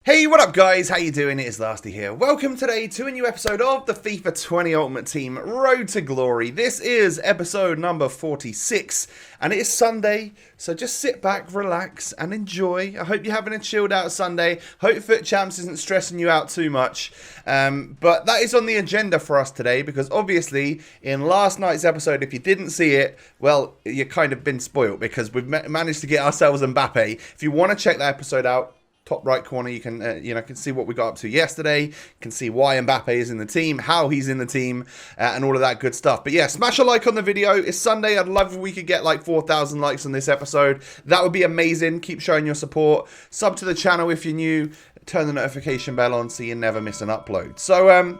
Hey, what up guys? How you doing? It is Lasty here. Welcome today to a new episode of the FIFA 20 Ultimate Team Road to Glory. This is episode number 46 and it is Sunday, so just sit back, relax and enjoy. I hope you're having a chilled out Sunday. Hope Foot Champs isn't stressing you out too much. But that is on the agenda for us today because obviously in last night's episode, if you didn't see it, well, you kind of been spoiled because we've managed to get ourselves Mbappe. If you want to check that episode out, top right corner, you can can see what we got up to yesterday. You can see why Mbappe is in the team, how he's in the team, and all of that good stuff. But yeah, smash a like on the video. It's Sunday. I'd love if we could get like 4,000 likes on this episode. That would be amazing. Keep showing your support. Sub to the channel if you're new. Turn the notification bell on so you never miss an upload. So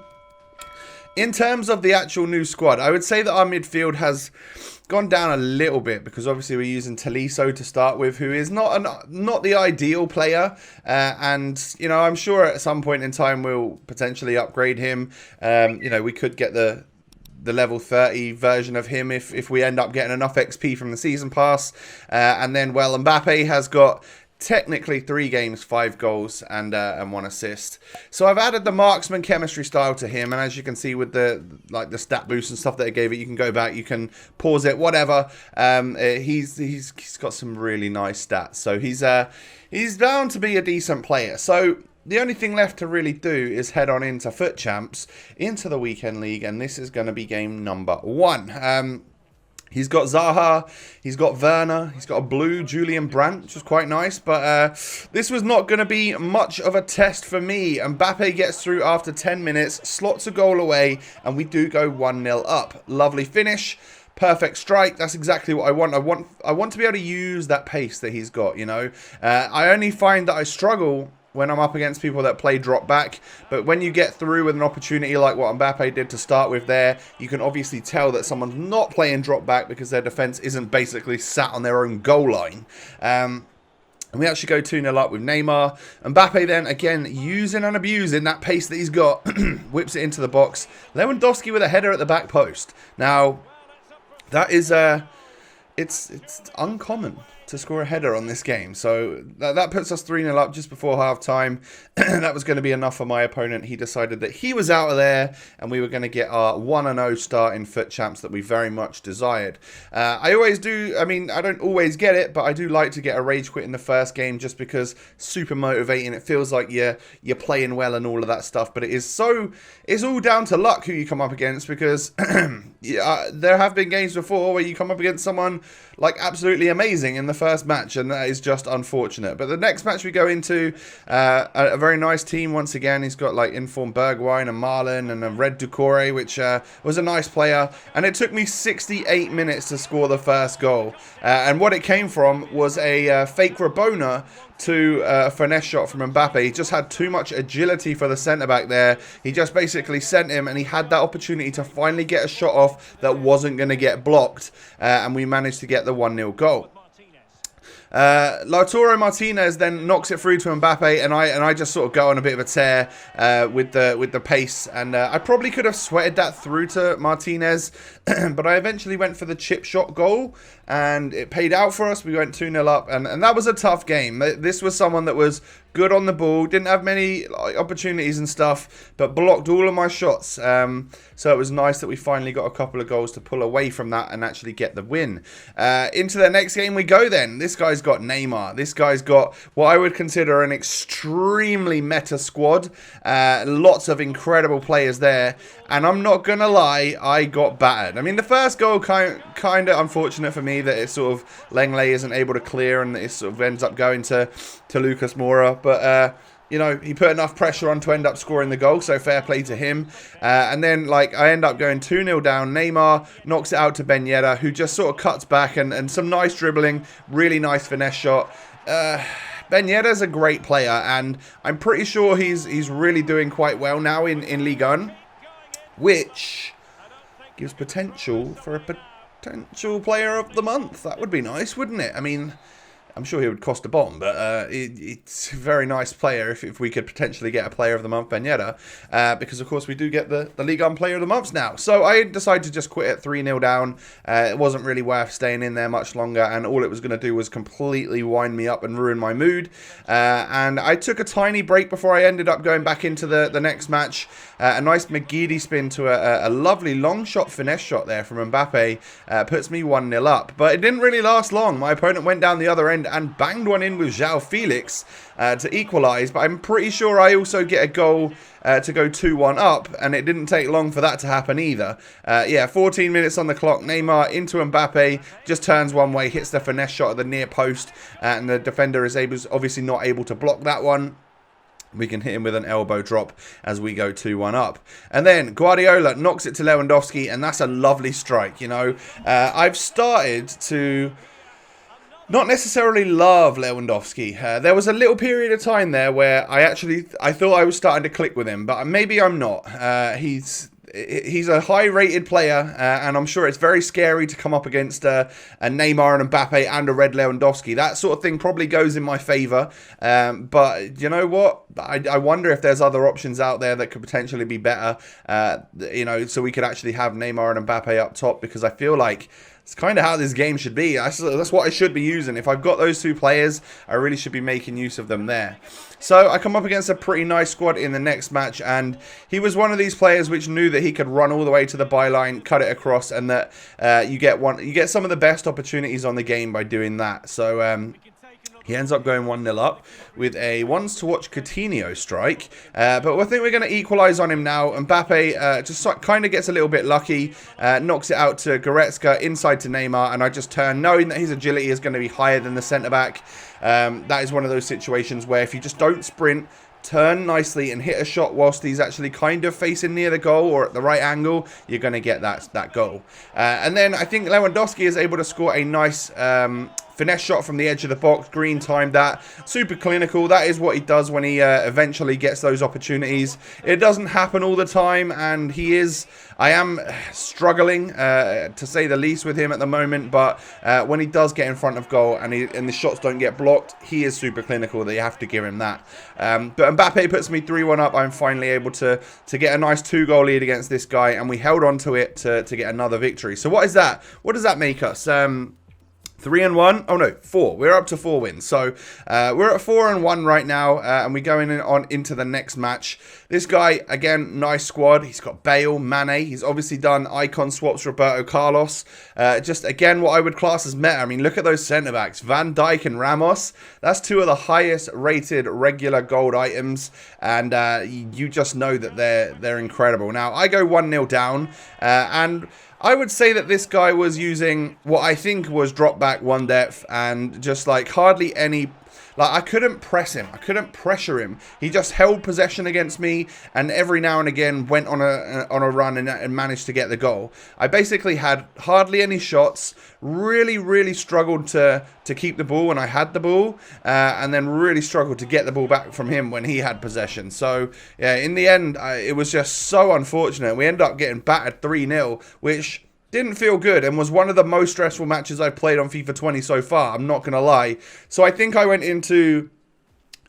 in terms of the actual new squad, I would say that our midfield has gone down a little bit because obviously we're using Tolisso to start with, who is not the ideal player, and I'm sure at some point in time we'll potentially upgrade him. We could get the level 30 version of him if we end up getting enough XP from the season pass, and then Mbappe has got technically 3 games, 5 goals and 1 assist. So I've added the marksman chemistry style to him, and as you can see with the stat boost and stuff that I gave it, you can go back, you can pause it, whatever. He's got some really nice stats, so he's bound to be a decent player. So the only thing left to really do is head on into Foot Champs, into the weekend league, and this is going to be game number 1. He's got Zaha, he's got Werner, he's got a blue Julian Brandt, which is quite nice. But this was not going to be much of a test for me. Mbappe gets through after 10 minutes, slots a goal away, and we do go 1-0 up. Lovely finish, perfect strike. That's exactly what I want. I want to be able to use that pace that he's got, I only find that I struggle when I'm up against people that play drop back, but when you get through with an opportunity like what Mbappe did to start with there, you can obviously tell that someone's not playing drop back because their defense isn't basically sat on their own goal line. And we actually go 2-0 up with Neymar. Mbappe then, again, using and abusing that pace that he's got, whips it into the box. Lewandowski with a header at the back post. Now, that is, it's uncommon to score a header on this game, so that puts us 3-0 up just before half time. That was going to be enough for my opponent. He decided that he was out of there and we were going to get our 1-0 start in Foot Champs that we very much desired. I always do, I don't always get it, but I do like to get a rage quit in the first game just because super motivating. It feels like you're playing well and all of that stuff, but it's all down to luck who you come up against, because there have been games before where you come up against someone like absolutely amazing in the first match, and that is just unfortunate. But the next match we go into, a very nice team once again. He's got like informed Bergwijn and Marlon and a Red Ducore, which was a nice player, and it took me 68 minutes to score the first goal, and what it came from was a fake Rabona to a finesse shot from Mbappe. He just had too much agility for the centre-back there. He just basically sent him, and he had that opportunity to finally get a shot off that wasn't going to get blocked, and we managed to get the 1-0 goal. Lautaro Martinez then knocks it through to Mbappe, and I just sort of go on a bit of a tear with the pace, and I probably could have sweated that through to Martinez, but I eventually went for the chip shot goal, and it paid out for us. We went 2-0 up, and that was a tough game. This was someone that was good on the ball, didn't have many opportunities and stuff, but blocked all of my shots. So it was nice that we finally got a couple of goals to pull away from that and actually get the win. Into the next game we go then. This guy's got Neymar. This guy's got what I would consider an extremely meta squad. Lots of incredible players there. And I'm not going to lie, I got battered. I mean, the first goal kind of unfortunate for me that it's sort of Lenglet isn't able to clear, and it sort of ends up going to Lucas Moura. But, he put enough pressure on to end up scoring the goal, so fair play to him. And then, I end up going 2-0 down. Neymar knocks it out to Ben Yedder, who just sort of cuts back, and some nice dribbling, really nice finesse shot. Ben Yedder's a great player, and I'm pretty sure he's really doing quite well now in Ligue 1, which gives potential for a potential player of the month. That would be nice, wouldn't it? I mean, I'm sure he would cost a bomb, but it's a very nice player if we could potentially get a Player of the Month Ben Yedder, because of course we do get the League One Player of the Month now. So I decided to just quit at 3-0 down. It wasn't really worth staying in there much longer, and all it was going to do was completely wind me up and ruin my mood. And I took a tiny break before I ended up going back into the next match. A nice McGeady spin to a lovely long shot finesse shot there from Mbappe puts me 1-0 up. But it didn't really last long. My opponent went down the other end and banged one in with João Felix to equalise. But I'm pretty sure I also get a goal to go 2-1 up, and it didn't take long for that to happen either. Yeah, 14 minutes on the clock. Neymar into Mbappe, just turns one way, hits the finesse shot at the near post, and the defender is obviously not able to block that one. We can hit him with an elbow drop as we go 2-1 up. And then Guardiola knocks it to Lewandowski, and that's a lovely strike, you know. I've started to not necessarily love Lewandowski. There was a little period of time there where I thought I was starting to click with him, but maybe I'm not. He's a high-rated player, and I'm sure it's very scary to come up against a Neymar and Mbappe and a red Lewandowski. That sort of thing probably goes in my favour. But you know what? I wonder if there's other options out there that could potentially be better. You know, so we could actually have Neymar and Mbappe up top, because I feel like it's kind of how this game should be. That's what I should be using. If I've got those two players, I really should be making use of them there. So I come up against a pretty nice squad in the next match, and he was one of these players which knew that he could run all the way to the byline, cut it across, and that you get some of the best opportunities on the game by doing that. So he ends up going 1-0 up with a ones to watch Coutinho strike. But I think we're going to equalise on him now. Mbappe just kind of gets a little bit lucky, knocks it out to Goretzka, inside to Neymar, and I just turn, knowing that his agility is going to be higher than the centre-back. That is one of those situations where if you just don't sprint, turn nicely and hit a shot whilst he's actually kind of facing near the goal or at the right angle, you're going to get that goal. And then I think Lewandowski is able to score a nice finesse shot from the edge of the box. Green timed that. Super clinical. That is what he does when he eventually gets those opportunities. It doesn't happen all the time, and I am struggling to say the least with him at the moment, but when he does get in front of goal and the shots don't get blocked, he is super clinical. That you have to give him that. But Mbappe puts me 3-1 up. I'm finally able to get a nice 2-goal lead against this guy, and we held on to it to get another victory. So what is that? What does that make us? 3-1. Oh no, 4. We're up to 4 wins. So we're at 4-1 right now, and we're going into the next match. This guy, again, nice squad. He's got Bale, Mane. He's obviously done icon swaps, Roberto Carlos. Just again, what I would class as meta. I mean, look at those centre backs, Van Dijk and Ramos. That's 2 of the highest rated regular gold items, and you just know that they're incredible. Now I go 1-0 down, and I would say that this guy was using what I think was drop back 1 depth and just like hardly any. Like, I couldn't press him. I couldn't pressure him. He just held possession against me, and every now and again went on a run and managed to get the goal. I basically had hardly any shots. Really struggled to keep the ball when I had the ball, and then really struggled to get the ball back from him when he had possession. So yeah, in the end, it was just so unfortunate. We ended up getting battered 3-0, which didn't feel good and was one of the most stressful matches I've played on FIFA 20 so far. I'm not going to lie. So I think I went into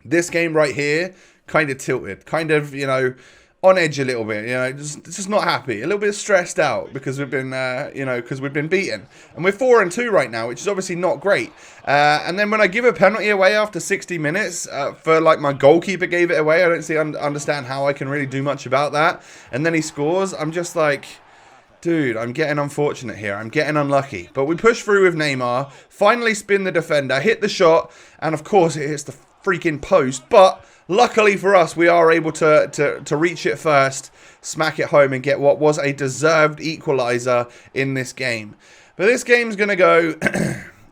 this game right here kind of tilted, kind of, you know, on edge a little bit, you know, just not happy, a little bit stressed out because we've been, because we've been beaten. And we're 4-2 right now, which is obviously not great. And then when I give a penalty away after 60 minutes, for like my goalkeeper gave it away, I don't understand how I can really do much about that. And then he scores, I'm just like, dude, I'm getting unfortunate here. I'm getting unlucky. But we push through with Neymar, finally spin the defender, hit the shot, and of course it hits the freaking post. But luckily for us, we are able to reach it first, smack it home, and get what was a deserved equaliser in this game. But this game's going to go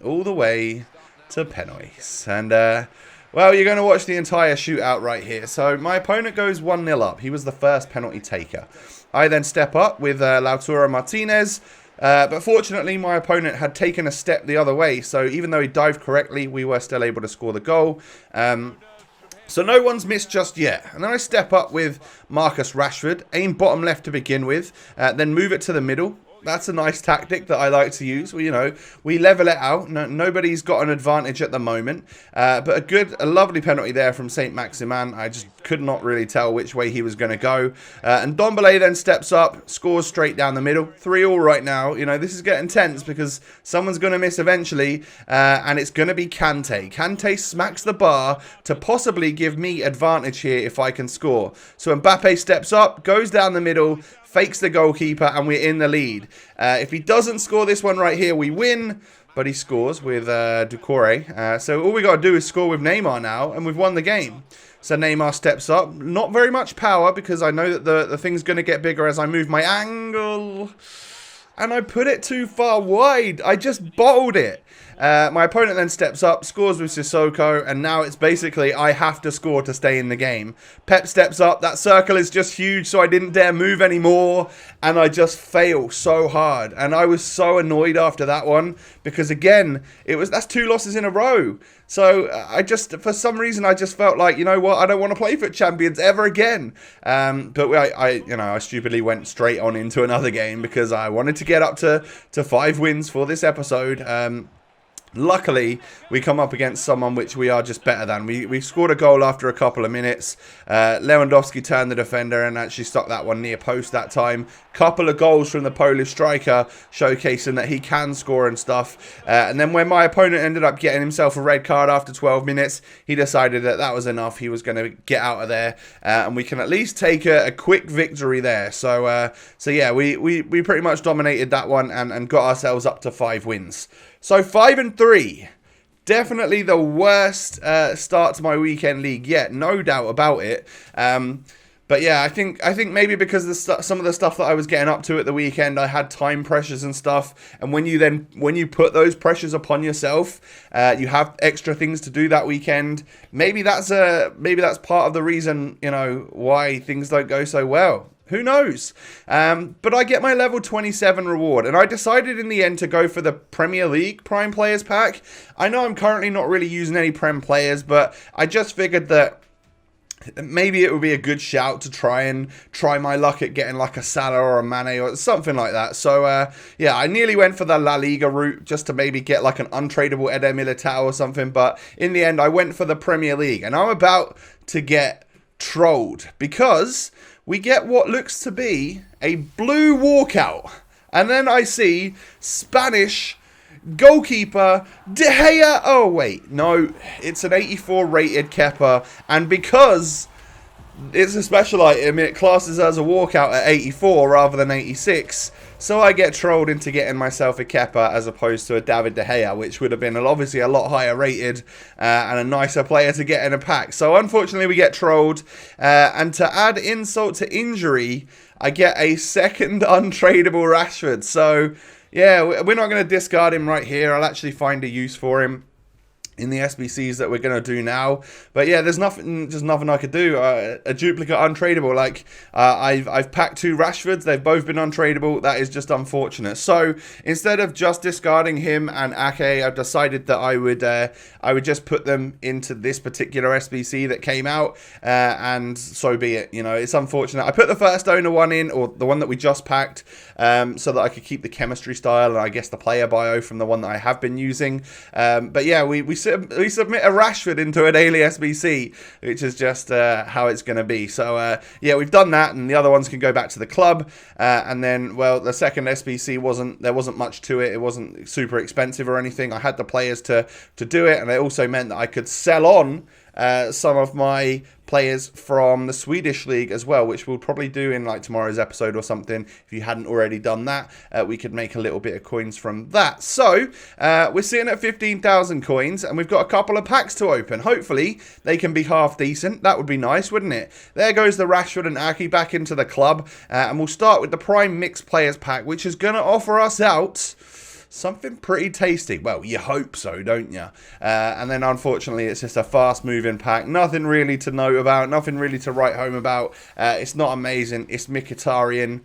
all the way to penalties. And, well, you're going to watch the entire shootout right here. So my opponent goes 1-0 up. He was the first penalty taker. I then step up with Lautaro Martinez, but fortunately my opponent had taken a step the other way, so even though he dived correctly, we were still able to score the goal. So no one's missed just yet. And then I step up with Marcus Rashford, aim bottom left to begin with, then move it to the middle, That's a nice tactic that I like to use. We level it out. Nobody's got an advantage at the moment. But a lovely penalty there from Saint Maximin. I just could not really tell which way he was going to go. And Dombele then steps up, scores straight down the middle. 3-3 right now. This is getting tense because someone's going to miss eventually. And it's going to be Kante. Kante smacks the bar to possibly give me advantage here if I can score. So Mbappe steps up, goes down the middle, fakes the goalkeeper, and we're in the lead. If he doesn't score this one right here, we win. But he scores with Doucouré. So all we got to do is score with Neymar now, and we've won the game. So Neymar steps up. Not very much power, because I know that the thing's going to get bigger as I move my angle. And I put it too far wide. I just bottled it. My opponent then steps up, scores with Sissoko, and now it's basically I have to score to stay in the game. Pep steps up, that circle is just huge, so I didn't dare move anymore, and I just fail so hard. And I was so annoyed after that one, because again, that's 2 losses in a row. So for some reason, I just felt like, you know what, I don't want to play FUT Champions ever again. But I stupidly went straight on into another game because I wanted to get up to 5 wins for this episode. Luckily, we come up against someone which we are just better than. We scored a goal after a couple of minutes. Lewandowski turned the defender and actually stuck that one near post that time. Couple of goals from the Polish striker, showcasing that he can score and stuff. And then when my opponent ended up getting himself a red card after 12 minutes, he decided that was enough. He was going to get out of there. And we can at least take a quick victory there. So yeah, we pretty much dominated that one and got ourselves up to 5 wins. So 5-3, definitely the worst start to my weekend league yet, no doubt about it. But yeah, I think maybe because of some of the stuff that I was getting up to at the weekend, I had time pressures and stuff. And when you put those pressures upon yourself, you have extra things to do that weekend. Maybe that's part of the reason, why things don't go so well. Who knows? But I get my level 27 reward, and I decided in the end to go for the Premier League Prime Players pack. I know I'm currently not really using any Prem players, but I just figured that maybe it would be a good shout to try my luck at getting like a Salah or a Mane or something like that. So yeah, I nearly went for the La Liga route just to maybe get like an untradeable Eder Militao or something, but in the end I went for the Premier League, and I'm about to get trolled because we get what looks to be a blue walkout. And then I see Spanish goalkeeper De Gea. Oh, wait. No, it's an 84 rated Kepa. And because it's a special item, it classes as a walkout at 84 rather than 86. So I get trolled into getting myself a Kepa as opposed to a David De Gea, which would have been obviously a lot higher rated and a nicer player to get in a pack. So unfortunately we get trolled. And to add insult to injury, I get a second untradeable Rashford. So yeah, we're not going to discard him right here. I'll actually find a use for him in the SBCs that we're going to do now. But yeah, there's nothing I could do. A duplicate untradeable. Like, I've packed 2 Rashfords. They've both been untradeable. That is just unfortunate. So instead of just discarding him and Ake, I've decided that I would just put them into this particular SBC that came out. And so be it. It's unfortunate. I put the first owner one in, or the one that we just packed, so that I could keep the chemistry style and I guess the player bio from the one that I have been using. But yeah, we submit a Rashford into a daily SBC, which is just how it's going to be. So yeah, we've done that, and the other ones can go back to the club. And then, well, the second SBC there wasn't much to it. It wasn't super expensive or anything. I had the players to do it, and it also meant that I could sell on some of my players from the Swedish league as well, which we'll probably do in like tomorrow's episode or something. If you hadn't already done that, we could make a little bit of coins from that. So we're sitting at 15,000 coins, and we've got a couple of packs to open. Hopefully they can be half decent. That would be nice, wouldn't it? There goes the Rashford and Ake back into the club, and we'll start with the Prime Mixed Players pack, which is going to offer us out something pretty tasty. Well, you hope so, don't you? And then unfortunately it's just a fast moving pack. Nothing really to note about, nothing really to write home about. It's not amazing. It's Mkhitaryan.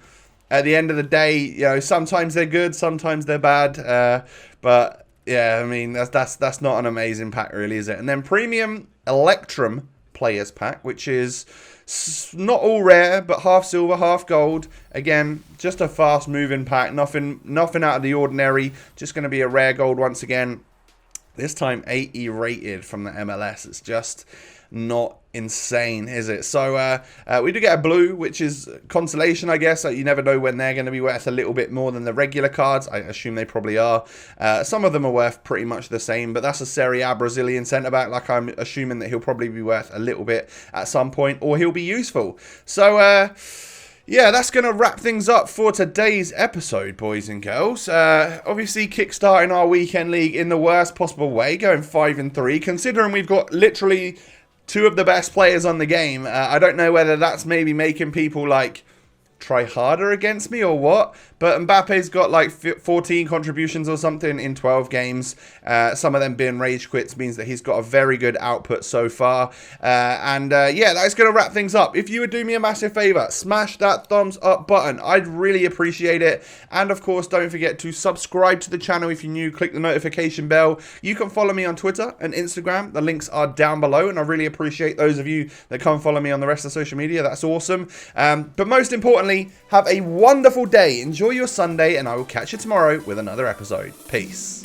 At the end of the day, sometimes they're good, sometimes they're bad. But yeah, I mean, that's not an amazing pack really, is it? And then Premium Electrum Players Pack, which is not all rare, but half silver, half gold. Again, just a fast moving pack, nothing out of the ordinary. Just going to be a rare gold once again. This time 80 rated from the MLS. It's just not insane, is it? So we do get a blue, which is consolation, I guess. You never know when they're going to be worth a little bit more than the regular cards. I assume they probably are. Some of them are worth pretty much the same, but that's a Serie A Brazilian centre-back. Like, I'm assuming that he'll probably be worth a little bit at some point, or he'll be useful. So yeah, that's going to wrap things up for today's episode, boys and girls. Obviously, kickstarting our weekend league in the worst possible way, going 5-3, considering we've got literally two of the best players on the game. I don't know whether that's maybe making people, like, try harder against me or what, but Mbappe's got like 14 contributions or something in 12 games. Some of them being rage quits means that he's got a very good output so far. Yeah, that's going to wrap things up. If you would do me a massive favor, smash that thumbs up button. I'd really appreciate it. And of course, don't forget to subscribe to the channel if you're new. Click the notification bell. You can follow me on Twitter and Instagram. The links are down below, and I really appreciate those of you that come follow me on the rest of social media. That's awesome. But most importantly, have a wonderful day. Enjoy your Sunday, and I will catch you tomorrow with another episode. Peace.